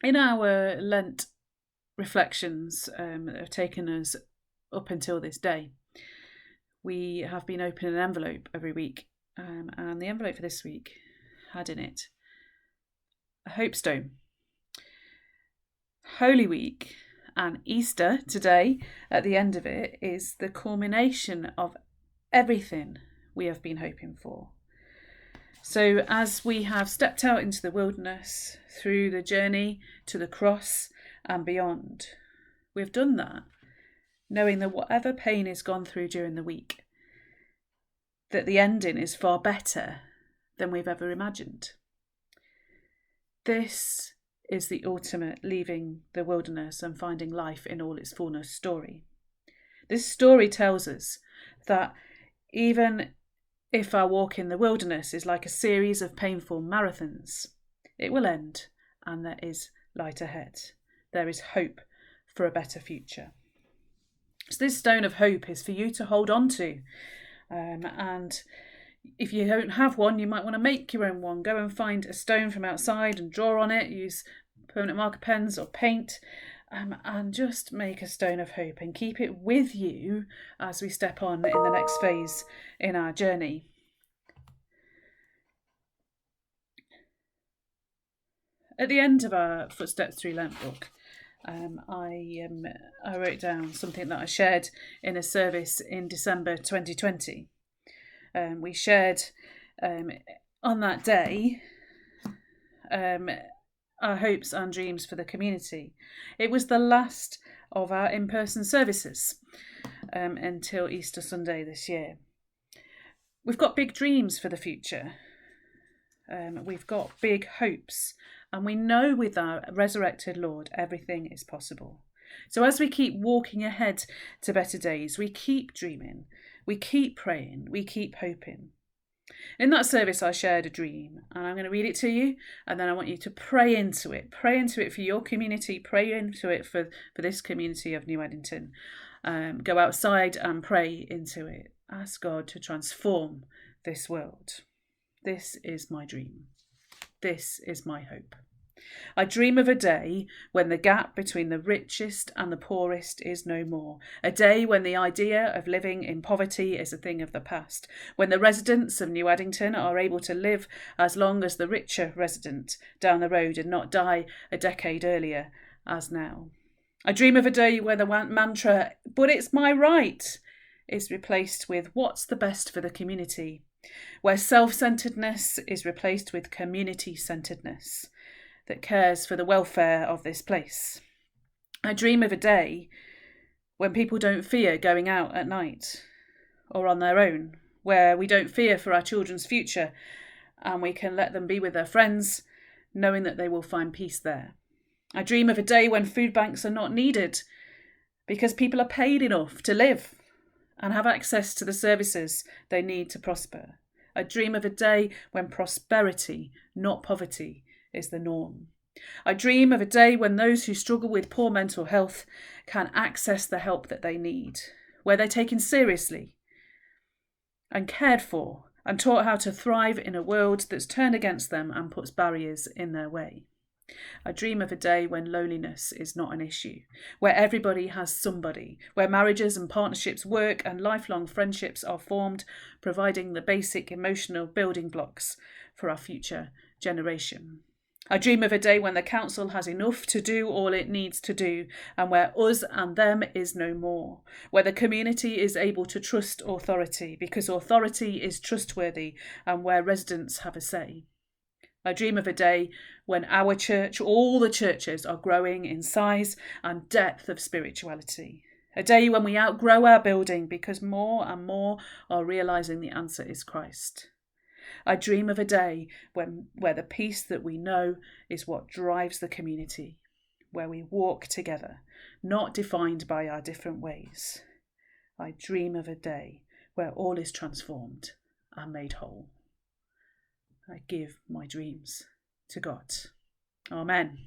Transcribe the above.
In our Lent reflections that have taken us up until this day, we have been opening an envelope every week, and the envelope for this week had in it a hope stone. Holy Week and Easter today, at the end of it, is the culmination of everything we have been hoping for. So, as we have stepped out into the wilderness, through the journey to the cross and beyond, we've done that, knowing that whatever pain is gone through during the week, that the ending is far better than we've ever imagined. This is the ultimate leaving the wilderness and finding life in all its fullness story. This story tells us that even if our walk in the wilderness is like a series of painful marathons, it will end and there is light ahead. There is hope for a better future. So this stone of hope is for you to hold on to. And if you don't have one, you might want to make your own one. Go and find a stone from outside and draw on it. Use permanent marker pens or paint. And just make a stone of hope and keep it with you as we step on in the next phase in our journey. At the end of our Footsteps Through Lent book, I wrote down something that I shared in a service in December 2020. We shared on that day our hopes and dreams for the community. It was the last of our in-person services until Easter Sunday this year. We've got big dreams for the future. We've got big hopes, and we know with our resurrected Lord everything is possible. So as we keep walking ahead to better days, we keep dreaming, we keep praying, we keep hoping. In that service, I shared a dream, and I'm going to read it to you, and then I want you to pray into it. Pray into it for your community, pray into it for this community of New Addington. Go outside and pray into it. Ask God to transform this world. This is my dream. This is my hope. I dream of a day when the gap between the richest and the poorest is no more. A day when the idea of living in poverty is a thing of the past. When the residents of New Addington are able to live as long as the richer resident down the road and not die a decade earlier as now. I dream of a day where the mantra, "but it's my right," is replaced with "what's the best for the community?" Where self-centeredness is replaced with community-centeredness that cares for the welfare of this place. I dream of a day when people don't fear going out at night or on their own, where we don't fear for our children's future and we can let them be with their friends, knowing that they will find peace there. I dream of a day when food banks are not needed because people are paid enough to live and have access to the services they need to prosper. I dream of a day when prosperity, not poverty, is the norm. I dream of a day when those who struggle with poor mental health can access the help that they need, where they're taken seriously and cared for and taught how to thrive in a world that's turned against them and puts barriers in their way. I dream of a day when loneliness is not an issue, where everybody has somebody, where marriages and partnerships work and lifelong friendships are formed, providing the basic emotional building blocks for our future generation. I dream of a day when the council has enough to do all it needs to do, and where us and them is no more, where the community is able to trust authority because authority is trustworthy, and where residents have a say. I dream of a day when our church, all the churches, are growing in size and depth of spirituality. A day when we outgrow our building because more and more are realising the answer is Christ. I dream of a day where the peace that we know is what drives the community, where we walk together, not defined by our different ways. I dream of a day where all is transformed and made whole. I give my dreams to God. Amen.